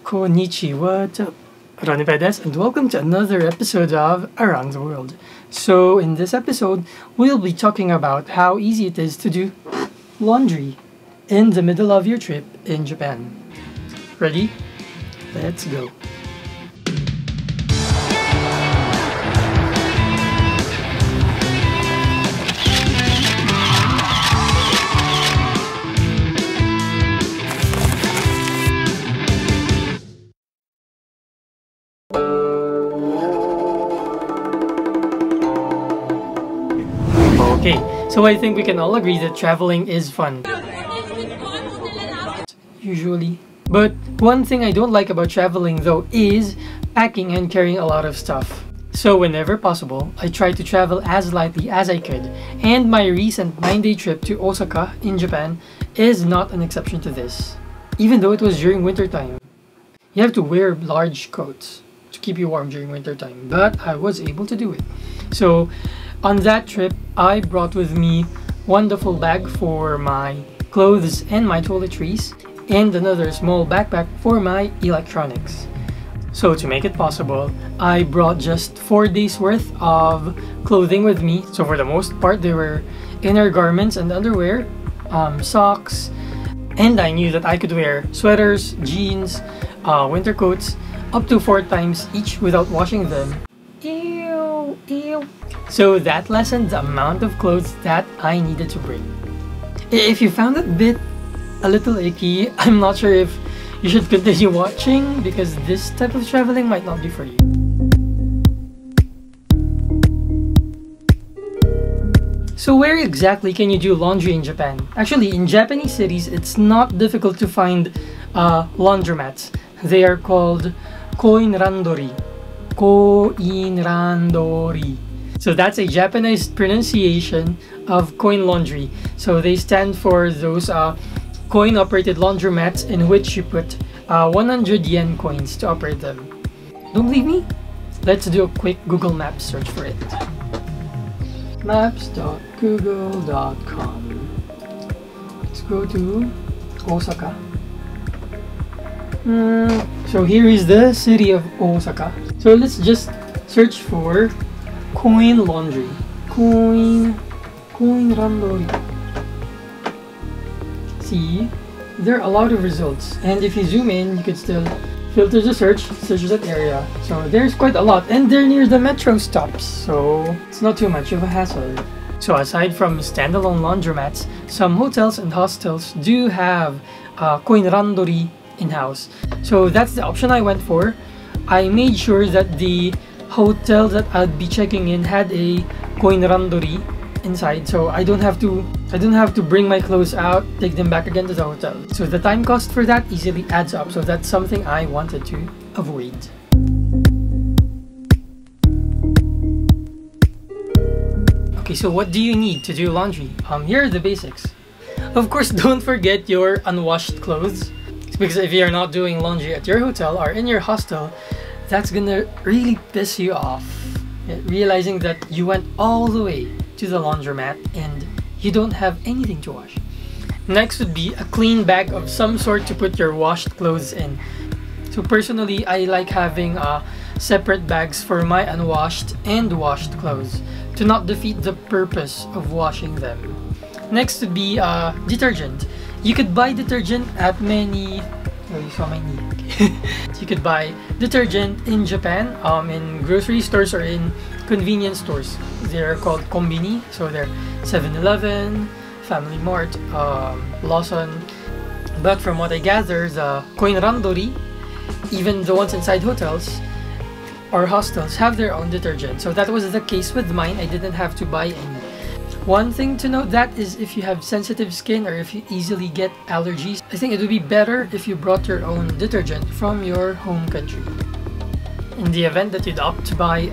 Konnichiwa, what's up? Ronnie Paredes, and welcome to another episode of Around the World. So in this episode, we'll be talking about how easy it is to do laundry in the middle of your trip in Japan. Ready? Let's go. Okay, so I think we can all agree that traveling is fun. Usually. But one thing I don't like about traveling though is packing and carrying a lot of stuff. So whenever possible, I try to travel as lightly as I could, and my recent 9-day trip to Osaka in Japan is not an exception to this. Even though it was during winter time. You have to wear large coats to keep you warm during winter time, but I was able to do it. So on that trip, I brought with me one duffel bag for my clothes and my toiletries, and another small backpack for my electronics. So to make it possible, I brought just 4 days worth of clothing with me. So for the most part, they were inner garments and underwear, socks, and I knew that I could wear sweaters, jeans, winter coats, up to 4 times each without washing them. Ew, ew. So that lessened the amount of clothes that I needed to bring. If you found that bit a little icky, I'm not sure if you should continue watching because this type of traveling might not be for you. So where exactly can you do laundry in Japan? Actually, in Japanese cities, it's not difficult to find laundromats. They are called koinrandori. Koinrandori. So that's a Japanese pronunciation of coin laundry. So they stand for those coin-operated laundromats in which you put 100 yen coins to operate them. Don't believe me? Let's do a quick Google Maps search for it. Maps.google.com. Let's go to Osaka. So here is the city of Osaka. So let's just search for coin laundry. Koinrandori. See, there are a lot of results, and if you zoom in, you could still filter the search that area. So there's quite a lot, and they're near the metro stops, so it's not too much of a hassle. So aside from standalone laundromats, some hotels and hostels do have koinrandori in-house. So that's the option I went for. I made sure that the hotel that I'd be checking in had a koinrandori inside, so I don't have to bring my clothes out, take them back again to the hotel. So the time cost for that easily adds up, so that's something I wanted to avoid. Okay, so what do you need to do laundry? Here are the basics. Of course, don't forget your unwashed clothes, because if you're not doing laundry at your hotel or in your hostel, that's gonna really piss you off, realizing that you went all the way to the laundromat and you don't have anything to wash. Next would be a clean bag of some sort to put your washed clothes in. So personally, I like having separate bags for my unwashed and washed clothes to not defeat the purpose of washing them. Next would be detergent. You could buy detergent at many... Oh, you saw my knee. You could buy detergent in Japan in grocery stores or in convenience stores. They're called kombini, so they're 7-Eleven, Family Mart, Lawson. But from what I gather, the koinrandori, even the ones inside hotels or hostels, have their own detergent. So that was the case with mine. I didn't have to buy any. One thing to note that is if you have sensitive skin or if you easily get allergies, I think it would be better if you brought your own detergent from your home country. In the event that you'd opt to buy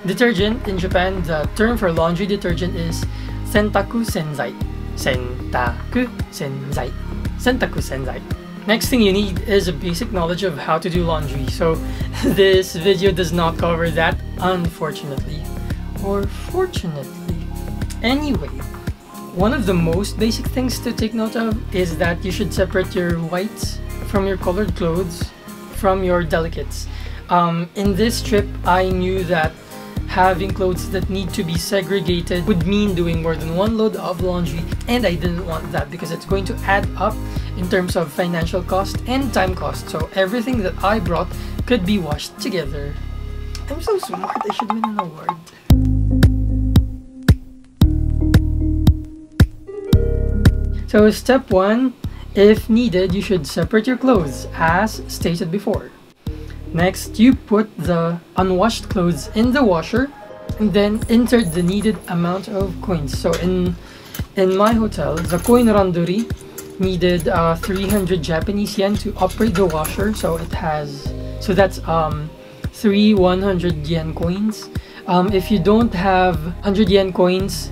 detergent in Japan, the term for laundry detergent is sentaku senzai. Sentaku senzai. Sentaku senzai. Next thing you need is a basic knowledge of how to do laundry. So this video does not cover that, unfortunately. Or fortunately. Anyway, one of the most basic things to take note of is that you should separate your whites from your colored clothes from your delicates. In this trip, I knew that having clothes that need to be segregated would mean doing more than one load of laundry, and I didn't want that because it's going to add up in terms of financial cost and time cost. So everything that I brought could be washed together. I'm so smart, I should win an award. So step 1, if needed, you should separate your clothes as stated before. Next, you put the unwashed clothes in the washer and then insert the needed amount of coins. So in my hotel, the coin randori needed 300 Japanese yen to operate the washer. So that's 3 100 yen coins. If you don't have 100 yen coins,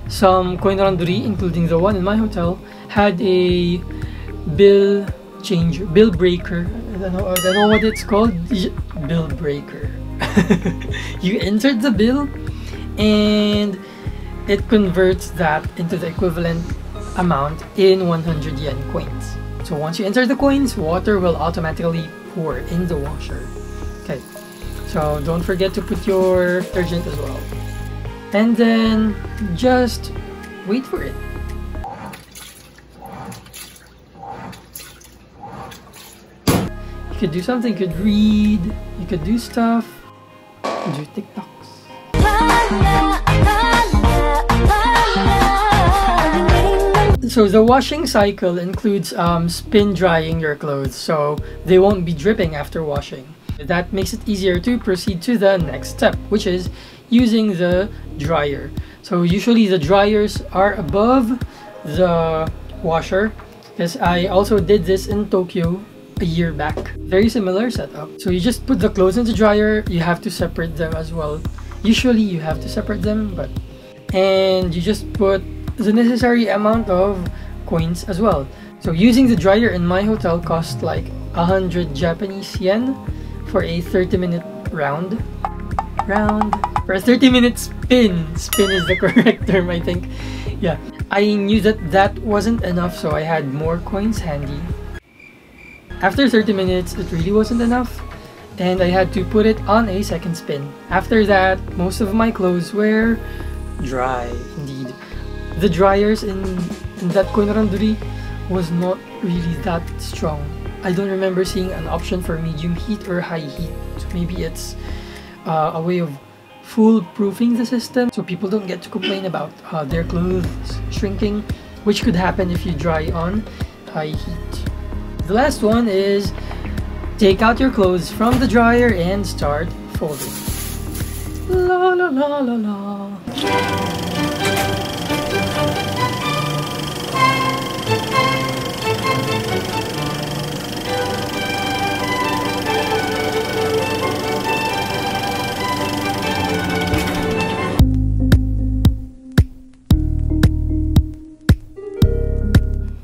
some coin randori, including the one in my hotel, had a bill breaker. I don't know what it's called. Bill breaker. You insert the bill and it converts that into the equivalent amount in 100 yen coins. So once you enter the coins, water will automatically pour in the washer. Okay, so don't forget to put your detergent as well. And then just wait for it. You could do something, you could read, you could do stuff, do TikToks. So the washing cycle includes spin drying your clothes so they won't be dripping after washing. That makes it easier to proceed to the next step, which is using the dryer. So usually the dryers are above the washer, because I also did this in Tokyo a year back. Very similar setup. So you just put the clothes in the dryer, you have to separate them as well. Usually you have to separate them, and you just put the necessary amount of coins as well. So using the dryer in my hotel cost like 100 Japanese yen for a 30-minute round. For a 30-minute spin. Spin is the correct term, I think. Yeah. I knew that wasn't enough, so I had more coins handy. After 30 minutes, it really wasn't enough, and I had to put it on a second spin. After that, most of my clothes were dry, indeed. The dryers in that coin randori was not really that strong. I don't remember seeing an option for medium heat or high heat. So maybe it's a way of foolproofing the system so people don't get to complain about their clothes shrinking, which could happen if you dry on high heat. The last one is take out your clothes from the dryer and start folding. La la la la la.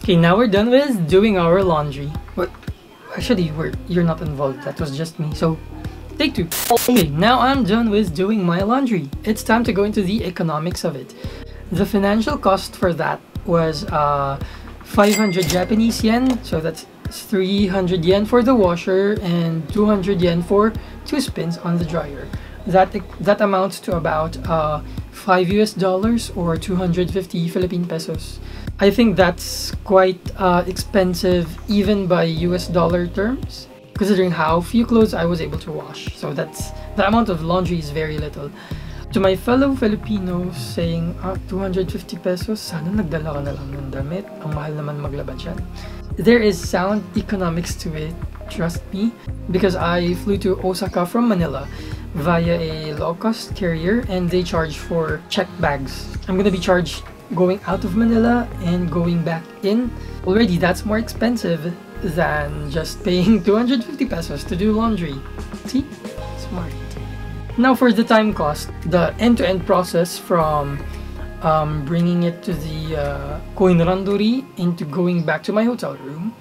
Okay, now we're done with doing our laundry. But actually, you're not involved. That was just me. So, take 2. Okay, now I'm done with doing my laundry. It's time to go into the economics of it. The financial cost for that was 500 Japanese yen. So that's 300 yen for the washer and 200 yen for 2 spins on the dryer. That amounts to about $5 US or 250 Philippine pesos. I think that's quite expensive even by US dollar terms, considering how few clothes I was able to wash. So the amount of laundry is very little. To my fellow Filipinos saying 250 pesos, sana nagdala ka na lang ng damit, ang mahal naman maglaba dyan. There is sound economics to it, trust me, because I flew to Osaka from Manila via a low-cost carrier and they charge for checked bags. I'm gonna be charged going out of Manila and going back in. Already that's more expensive than just paying 250 pesos to do laundry. See? Smart. Now for the time cost, the end-to-end process from bringing it to the coin randori into going back to my hotel room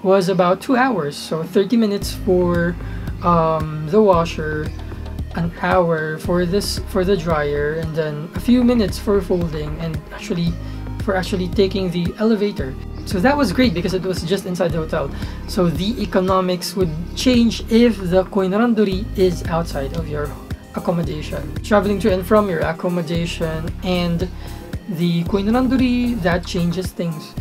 was about 2 hours. So 30 minutes for the washer, an hour for the dryer, and then a few minutes for folding and actually taking the elevator. So that was great because it was just inside the hotel. So the economics would change if the Koinrandori is outside of your accommodation. Traveling to and from your accommodation and the Koinrandori, that changes things.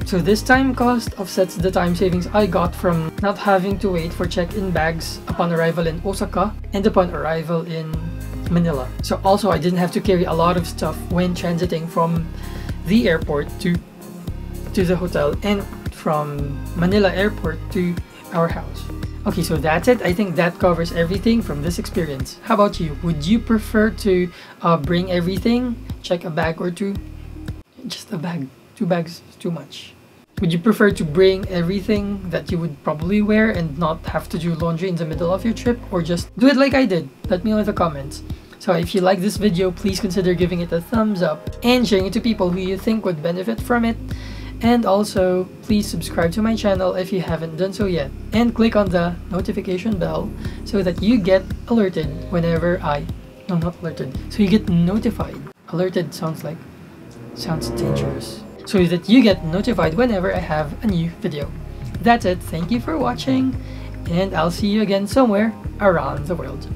So this time cost offsets the time savings I got from not having to wait for check-in bags upon arrival in Osaka and upon arrival in Manila. So also I didn't have to carry a lot of stuff when transiting from the airport to the hotel and from Manila airport to our house. Okay, so that's it. I think that covers everything from this experience. How about you? Would you prefer to bring everything? Check a bag or two? Just a bag. 2 bags is too much. Would you prefer to bring everything that you would probably wear and not have to do laundry in the middle of your trip, or just do it like I did? Let me know in the comments. So if you like this video, please consider giving it a thumbs up and sharing it to people who you think would benefit from it. And also, please subscribe to my channel if you haven't done so yet, and click on the notification bell so that you get alerted whenever no, not alerted, so you get notified. Alerted sounds dangerous. So that you get notified whenever I have a new video. That's it. Thank you for watching, and I'll see you again somewhere around the world.